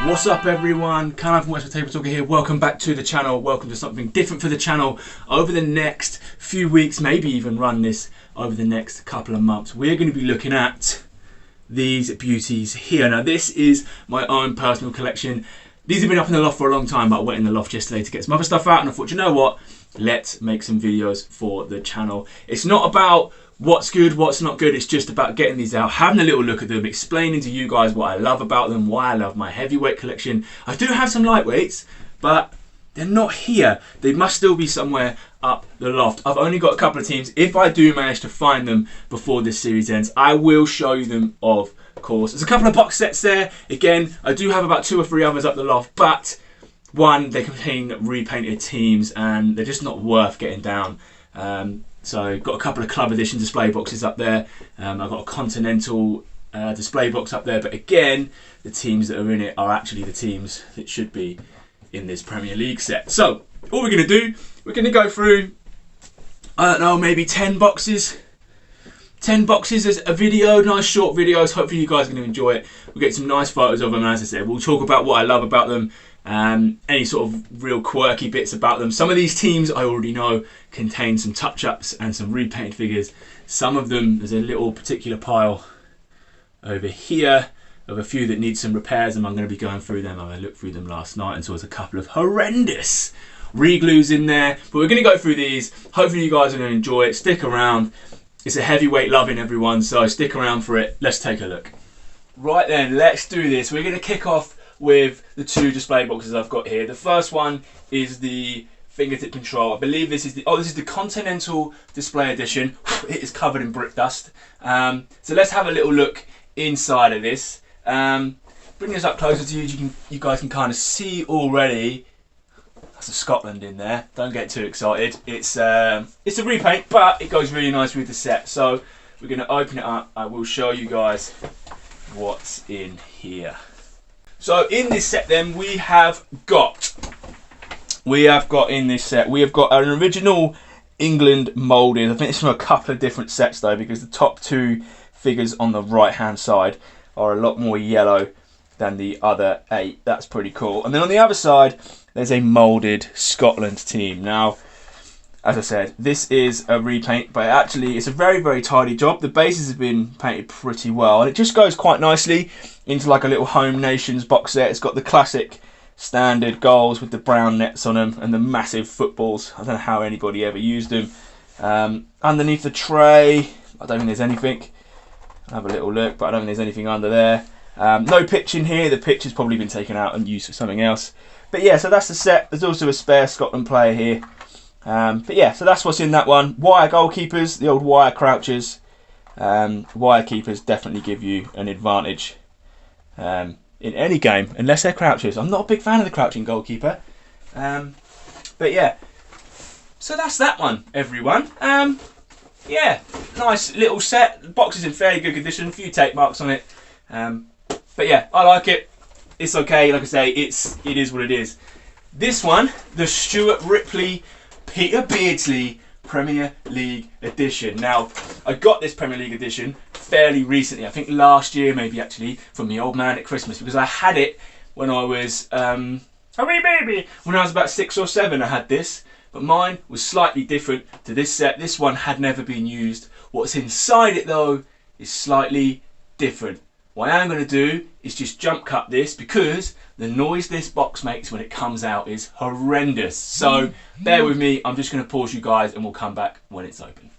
What's up everyone, Callum from Westwood Table Talker here. Welcome back to the channel. Welcome to something different for the channel. Over the next few weeks, maybe even run this over the next couple of months, we're going to be looking at these beauties here. Now this is my own personal collection. These have been up in the loft for a long time, but I went in the loft yesterday to get some other stuff out and I thought, you know what, let's make some videos for the channel. It's not about what's good, what's not good, it's just about getting these out, having a little look at them, explaining to you guys what I love about them, why I love my heavyweight collection. I do have some lightweights, but they're not here. They must still be somewhere up the loft. I've only got a couple of teams. If I do manage to find them before this series ends, I will show you them, of course. There's a couple of box sets there. Again, I do have about 2 or 3 others up the loft, but one, they contain repainted teams and they're just not worth getting down. So got a couple of club edition display boxes up there. I've got a Continental display box up there, but again, the teams that are in it are actually the teams that should be in this Premier League set. So all we're going to do, we're going to go through, I don't know, maybe 10 boxes. 10 boxes as a video, nice short videos. Hopefully you guys are going to enjoy it. We'll get some nice photos of them, and as I said, we'll talk about what I love about them, any sort of real quirky bits about them. Some of these teams I already know contain some touch-ups and some repainted figures. Some of them, there's a little particular pile over here of a few that need some repairs, and I'm going to be going through them. I looked through them last night and saw there's a couple of horrendous re-glues in there, but we're going to go through these. Hopefully you guys are going to enjoy it. Stick around. It's a heavyweight loving, everyone, so stick around for it. Let's take a look. Right then, let's do this. We're going to kick off with the 2 display boxes I've got here. The first one is the fingertip control. I believe this is the Continental display edition. It is covered in brick dust. So let's have a little look inside of this. Bring this up closer to you. You guys can kind of see already. That's a Scotland in there. Don't get too excited. It's a repaint, but it goes really nice with the set. So we're going to open it up. I will show you guys what's in here. So in this set then we have got in this set, we have got an original England moulding. I think it's from a couple of different sets though, because the top 2 figures on the right hand side are a lot more yellow than the other 8. That's pretty cool. And then on the other side there's a moulded Scotland team. Now, as I said, this is a repaint, but actually it's a very, very tidy job. The bases have been painted pretty well, and it just goes quite nicely into like a little Home Nations box set. It's got the classic standard goals with the brown nets on them and the massive footballs. I don't know how anybody ever used them. Underneath the tray, I don't think there's anything. I'll have a little look, but I don't think there's anything under there. No pitch in here. The pitch has probably been taken out and used for something else. But yeah, so that's the set. There's also a spare Scotland player here. But yeah, so that's what's in that one. Wire goalkeepers, the old wire crouchers. Wire keepers definitely give you an advantage in any game, unless they're crouchers. I'm not a big fan of the crouching goalkeeper. But yeah, so that's that one, everyone. Yeah, nice little set. The box is in fairly good condition, a few tape marks on it. But yeah, I like it. It's okay, like I say, it is what it is. This one, the Stuart, Ripley, Peter Beardsley Premier League edition. Now, I got this Premier League edition fairly recently, I think last year maybe actually, from the old man at Christmas, because I had it when I was, a wee baby, when I was about 6 or 7 I had this, but mine was slightly different to this set. This one had never been used. What's inside it though is slightly different. What I am going to do is just jump cut this, because the noise this box makes when it comes out is horrendous. So bear with me, I'm just going to pause you guys and we'll come back when it's open.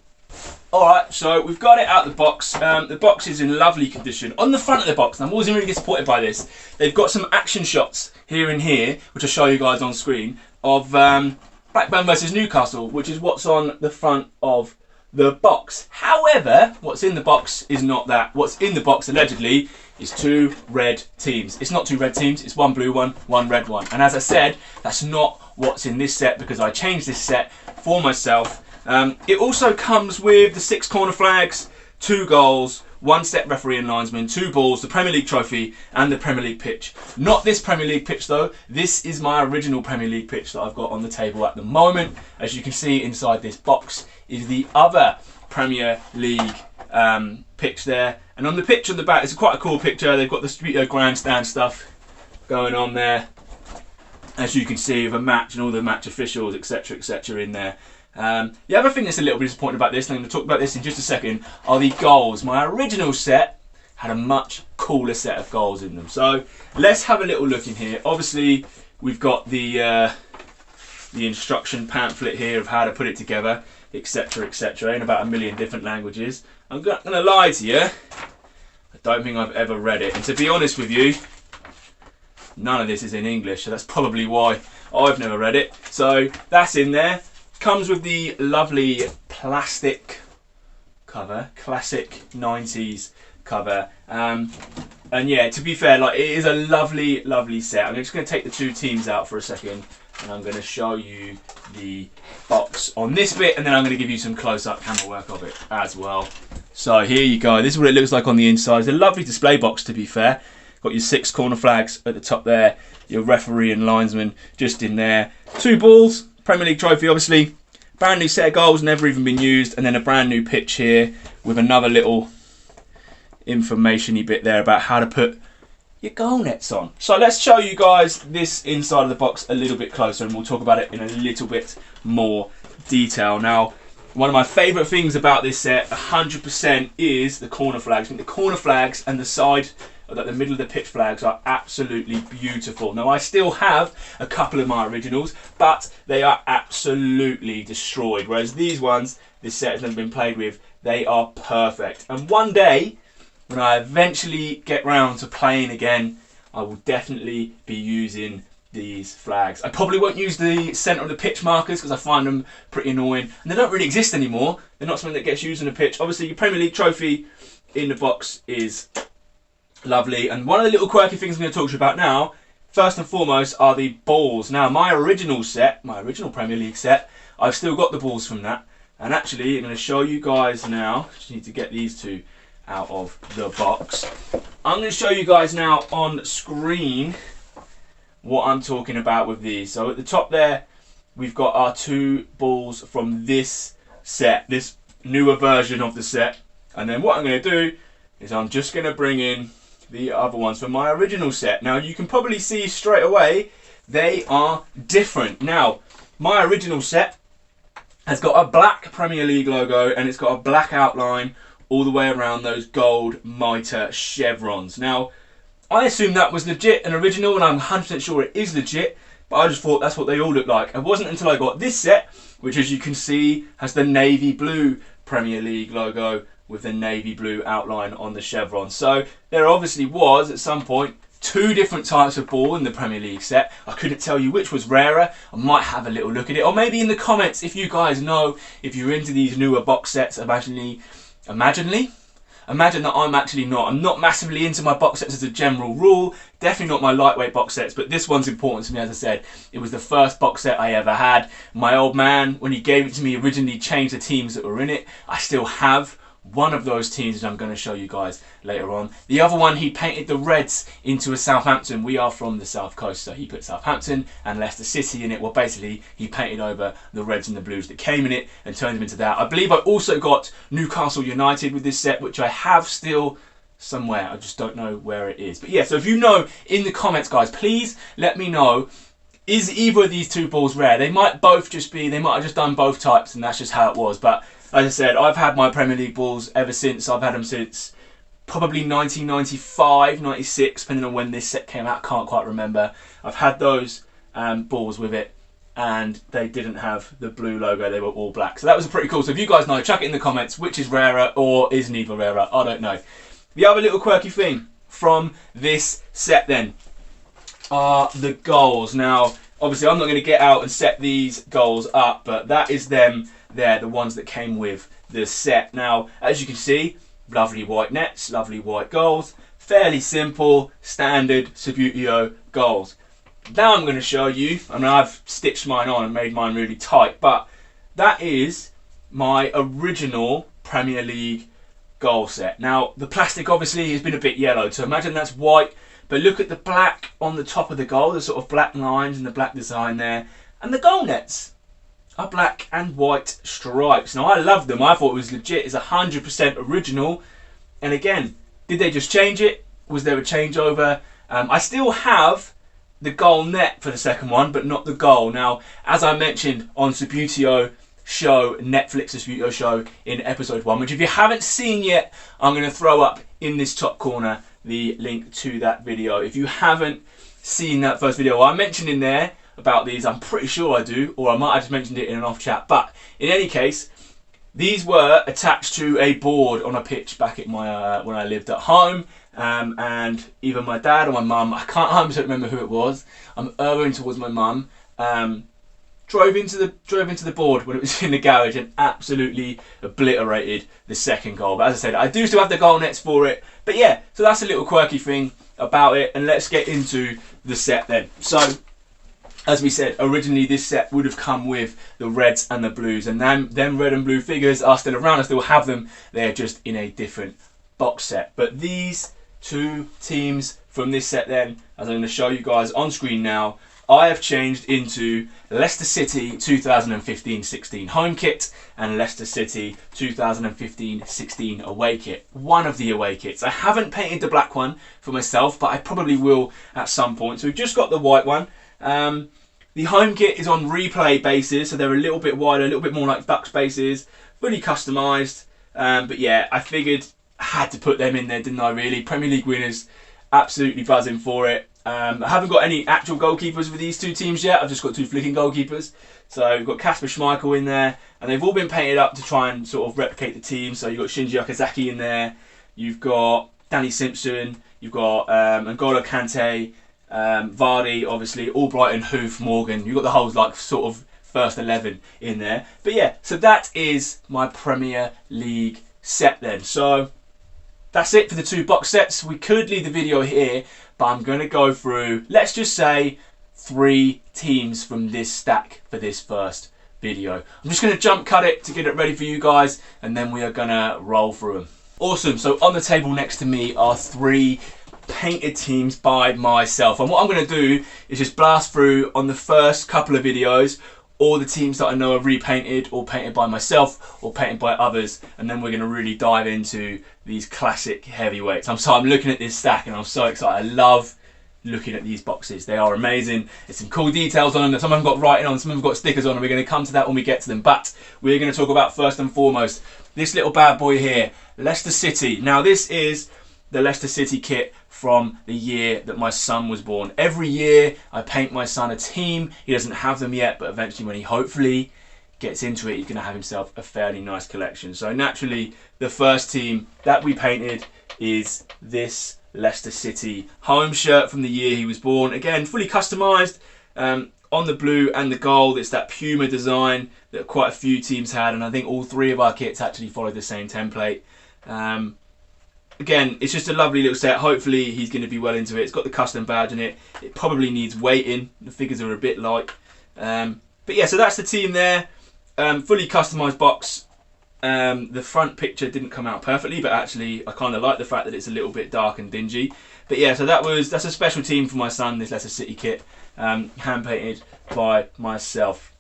Alright, so we've got it out of the box. The box is in lovely condition. On the front of the box, and I'm always really disappointed by this, they've got some action shots here and here, which I'll show you guys on screen, of Blackburn versus Newcastle, which is what's on the front of the box. However, what's in the box is not that. What's in the box, allegedly, is 2 red teams. It's not 2 red teams, it's 1 blue one, 1 red one. And as I said, that's not what's in this set, because I changed this set for myself. It also comes with the 6 corner flags, 2 goals, 1 step referee and linesman, 2 balls, the Premier League trophy and the Premier League pitch. Not this Premier League pitch though. This is my original Premier League pitch that I've got on the table at the moment. As you can see, inside this box is the other Premier League pitch there. And on the pitch on the back, it's quite a cool picture. They've got the Subbuteo grandstand stuff going on there, as you can see, with a match and all the match officials, etc., in there. The other thing that's a little bit disappointing about this, and I'm going to talk about this in just a second, are the goals. My original set had a much cooler set of goals in them. So let's have a little look in here. Obviously, we've got the instruction pamphlet here of how to put it together, etc., in about 1 million different languages. I'm not going to lie to you, I don't think I've ever read it. And to be honest with you, none of this is in English, so that's probably why I've never read it. So that's in there. Comes with the lovely plastic cover, classic 90s cover. And yeah, to be fair, like, it is a lovely, lovely set. I'm just going to take the two teams out for a second, and I'm going to show you the box on this bit, and then I'm going to give you some close-up camera work of it as well. So here you go. This is what it looks like on the inside. It's a lovely display box, to be fair. Got your 6 corner flags at the top there, your referee and linesman just in there. 2 balls, Premier League trophy obviously, brand new set of goals, never even been used, and then a brand new pitch here with another little information-y bit there about how to put your goal nets on. So let's show you guys this inside of the box a little bit closer, and we'll talk about it in a little bit more detail. Now, one of my favourite things about this set, 100%, is the corner flags. I think the corner flags and the side, like the middle of the pitch flags, are absolutely beautiful. Now, I still have a couple of my originals, but they are absolutely destroyed. Whereas these ones, this set has never been played with, they are perfect. And one day, when I eventually get round to playing again, I will definitely be using these flags. I probably won't use the centre of the pitch markers because I find them pretty annoying, and they don't really exist anymore. They're not something that gets used on the pitch. Obviously, your Premier League trophy in the box is lovely, and one of the little quirky things I'm going to talk to you about now, first and foremost, are the balls. Now, my original set, my original Premier League set, I've still got the balls from that, and actually I'm going to show you guys now. Just need to get these two out of the box. I'm going to show you guys now on screen what I'm talking about with these. So at the top there, we've got our 2 balls from this set, this newer version of the set, and then what I'm going to do is I'm just going to bring in the other ones from my original set. Now, you can probably see straight away they are different. Now, my original set has got a black Premier League logo, and it's got a black outline all the way around those gold mitre chevrons. Now, I assumed that was legit and original, and I'm 100% sure it is legit, but I just thought that's what they all look like. It wasn't until I got this set, which, as you can see, has the navy blue Premier League logo with the navy blue outline on the chevron. So there obviously was, at some point, 2 different types of ball in the Premier League set. I couldn't tell you which was rarer. I might have a little look at it, or maybe in the comments, if you guys know, if you're into these newer box sets. Imagine that I'm actually not. I'm not massively into my box sets as a general rule. Definitely not my lightweight box sets, but this one's important to me. As I said, it was the first box set I ever had. My old man, when he gave it to me, originally changed the teams that were in it. I still have one of those teams that I'm going to show you guys later on. The other one, he painted the Reds into a Southampton. We are from the South Coast, so he put Southampton and Leicester City in it. Well, basically, he painted over the Reds and the Blues that came in it and turned them into that. I believe I also got Newcastle United with this set, which I have still somewhere. I just don't know where it is. But yeah, so if you know in the comments, guys, please let me know. Is either of these 2 balls rare? They might both just be, they might have just done both types, and that's just how it was. But as I said, I've had my Premier League balls ever since. I've had them since probably 1995, 96, depending on when this set came out. I can't quite remember. I've had those balls with it, and they didn't have the blue logo. They were all black. So that was pretty cool. So if you guys know, chuck it in the comments which is rarer or is neither rarer. I don't know. The other little quirky thing from this set then are the goals. Now, obviously, I'm not going to get out and set these goals up, but that is them. They're the ones that came with the set. Now, as you can see, lovely white nets, lovely white goals, fairly simple, standard Subbuteo goals. Now I'm going to show you, I mean, I've stitched mine on and made mine really tight, but that is my original Premier League goal set. Now, the plastic obviously has been a bit yellowed, so imagine that's white, but look at the black on the top of the goal, the sort of black lines and the black design there, and the goal nets are black and white stripes. Now, I love them. I thought it was legit. It's 100% original. And again, did they just change it? Was there a changeover? I still have the goal net for the second one, but not the goal. Now, as I mentioned on Subbuteo show, Netflix's Subbuteo show in episode 1, which if you haven't seen yet, I'm going to throw up in this top corner the link to that video. If you haven't seen that first video, I mentioned in there about these, I'm pretty sure I do, or I might have just mentioned it in an off chat, but in any case, these were attached to a board on a pitch back at my when I lived at home, and either my dad or my mum, I can't 100% remember who it was, I'm erring towards my mum, drove into the board when it was in the garage and absolutely obliterated the second goal. But as I said, I do still have the goal nets for it. But yeah, so that's a little quirky thing about it, and let's get into the set then. So, as we said, originally this set would have come with the reds and the blues, and them red and blue figures are still around. I still have them. They're just in a different box set. But these two teams from this set then, as I'm going to show you guys on screen now, I have changed into Leicester City 2015-16 home kit and Leicester City 2015-16 away kit. One of the away kits. I haven't painted the black one for myself, but I probably will at some point. So we've just got the white one. The home kit is on replay bases, so they're a little bit wider, a little bit more like duck bases, fully customised. But yeah, I figured I had to put them in there, didn't I really? Premier League winners, absolutely buzzing for it. I haven't got any actual goalkeepers with these two teams yet. I've just got two flicking goalkeepers. So we've got Kasper Schmeichel in there, and they've all been painted up to try and sort of replicate the team. So you've got Shinji Okazaki in there, you've got Danny Simpson, you've got N'Golo Kante, Vardy, obviously, Albrighton, Hoof, Morgan. You've got the whole like sort of first 11 in there. But yeah, so that is my Premier League set then. So that's it for the two box sets. We could leave the video here, but I'm going to go through, let's just say, 3 teams from this stack for this first video. I'm just going to jump cut it to get it ready for you guys, and then we are going to roll through them. Awesome, so on the table next to me are 3 painted teams by myself. And what I'm going to do is just blast through on the first couple of videos all the teams that I know are repainted or painted by myself or painted by others, and then we're going to really dive into these classic heavyweights. I'm looking at this stack and I'm so excited. I love looking at these boxes. They are amazing. There's some cool details on them. Some of them got writing on, some of them got stickers on, and we're going to come to that when we get to them. But we're going to talk about first and foremost this little bad boy here, Leicester City. Now this is the Leicester City kit from the year that my son was born. Every year I paint my son a team. He doesn't have them yet, but eventually when he hopefully gets into it, he's going to have himself a fairly nice collection. So naturally, the first team that we painted is this Leicester City home shirt from the year he was born. Again, fully customised on the blue and the gold. It's that Puma design that quite a few teams had, and I think all 3 of our kits actually followed the same template. Again, it's just a lovely little set. Hopefully he's going to be well into it. It's got the custom badge in it. It probably needs weighting. The figures are a bit light. But yeah, so that's the team there. Fully customised box. The front picture didn't come out perfectly, but actually I kind of like the fact that it's a little bit dark and dingy. But yeah, so that's a special team for my son, this Leicester City kit. Hand painted by myself.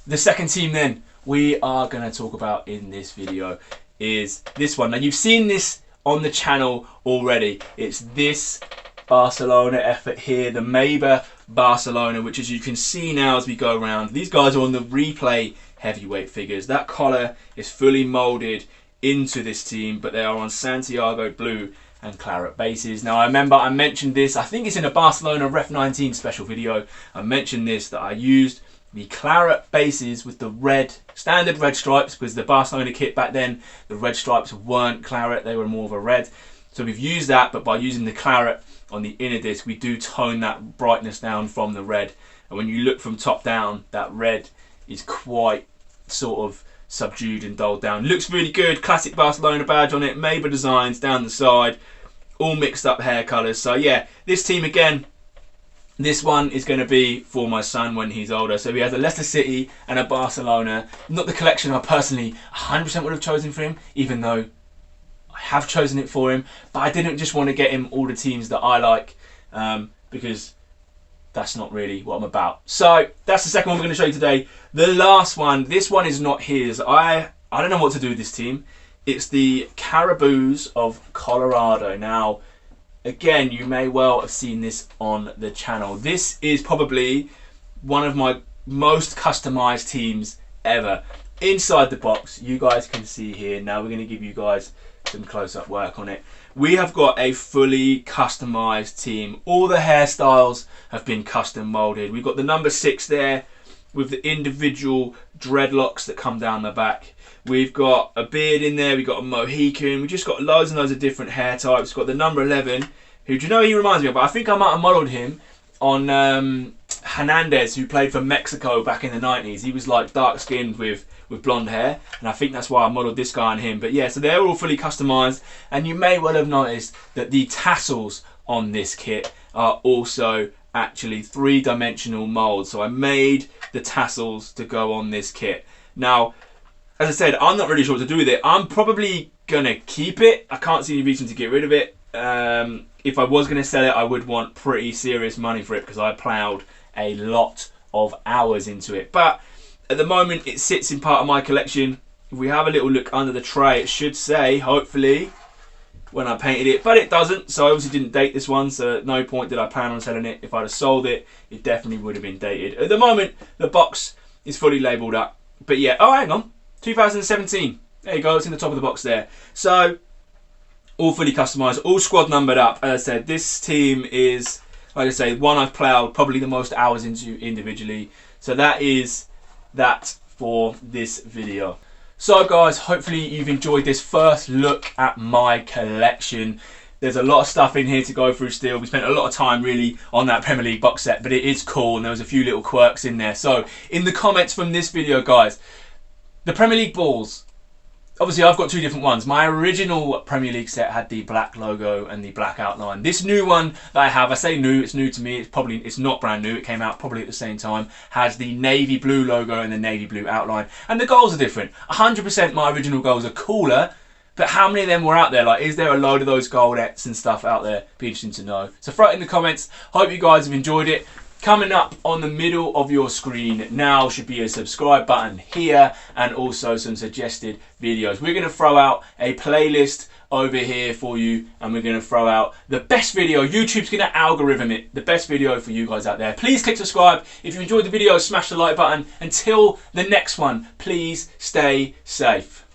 The second team then we are going to talk about in this video is this one. Now you've seen this on the channel already. It's this Barcelona effort here, the Maber Barcelona, which as you can see now as we go around, these guys are on the replay heavyweight figures. That collar is fully moulded into this team, but they are on Santiago blue and claret bases. Now I remember I mentioned this, I think it's in a Barcelona Ref 19 special video, I mentioned this, that I used the claret bases with the red, standard red stripes, because the Barcelona kit back then, the red stripes weren't claret, they were more of a red. So we've used that, but by using the claret on the inner disc, we do tone that brightness down from the red. And when you look from top down, that red is quite sort of subdued and dulled down. Looks really good, classic Barcelona badge on it, Maber designs down the side, all mixed up hair colours. So yeah, this team again, this one is going to be for my son when he's older. So he has a Leicester City and a Barcelona. Not the collection I personally 100% would have chosen for him, even though I have chosen it for him. But I didn't just want to get him all the teams that I like, because that's not really what I'm about. So that's the second one we're going to show you today. The last one, this one is not his. I don't know what to do with this team. It's the Caribous of Colorado. Now, again, you may well have seen this on the channel. This is probably one of my most customized teams ever. Inside the box, you guys can see here. Now we're going to give you guys some close-up work on it. We have got a fully customized team. All the hairstyles have been custom molded. We've got the number 6 there with the individual dreadlocks that come down the back. We've got a beard in there. We've got a Mohican. We've just got loads and loads of different hair types. We've got the number 11, who, do you know who he reminds me of? But I think I might have modelled him on Hernandez, who played for Mexico back in the 90s. He was like dark skinned with blonde hair, and I think that's why I modelled this guy on him. But yeah, so they're all fully customised, and you may well have noticed that the tassels on this kit are also actually 3-dimensional molds. So I made the tassels to go on this kit. Now, as I said, I'm not really sure what to do with it. I'm probably gonna keep it. I can't see any reason to get rid of it. If I was gonna sell it, I would want pretty serious money for it, because I ploughed a lot of hours into it. But at the moment, it sits in part of my collection. If we have a little look under the tray, it should say, hopefully, when I painted it, but it doesn't. So I obviously didn't date this one, so at no point did I plan on selling it. If I'd have sold it, it definitely would have been dated. At the moment, the box is fully labelled up. But yeah, oh, hang on, 2017. There you go, it's in the top of the box there. So, all fully customised, all squad numbered up. As I said, this team is, like I say, one I've ploughed probably the most hours into individually. So that is that for this video. So guys, hopefully you've enjoyed this first look at my collection. There's a lot of stuff in here to go through still. We spent a lot of time really on that Premier League box set, but it is cool, and there was a few little quirks in there. So in the comments from this video, guys, the Premier League balls, obviously I've got 2 different ones. My original Premier League set had the black logo and the black outline. This new one that I have, I say new, it's new to me, it's not brand new, it came out probably at the same time, has the navy blue logo and the navy blue outline. And the goals are different. 100% my original goals are cooler, but how many of them were out there? Like, is there a load of those goldettes and stuff out there? Be interesting to know. So throw it in the comments. Hope you guys have enjoyed it. Coming up on the middle of your screen now should be a subscribe button here, and also some suggested videos. We're going to throw out a playlist over here for you, and we're going to throw out the best video. YouTube's going to algorithm it, the best video for you guys out there. Please click subscribe. If you enjoyed the video, smash the like button. Until the next one, please stay safe.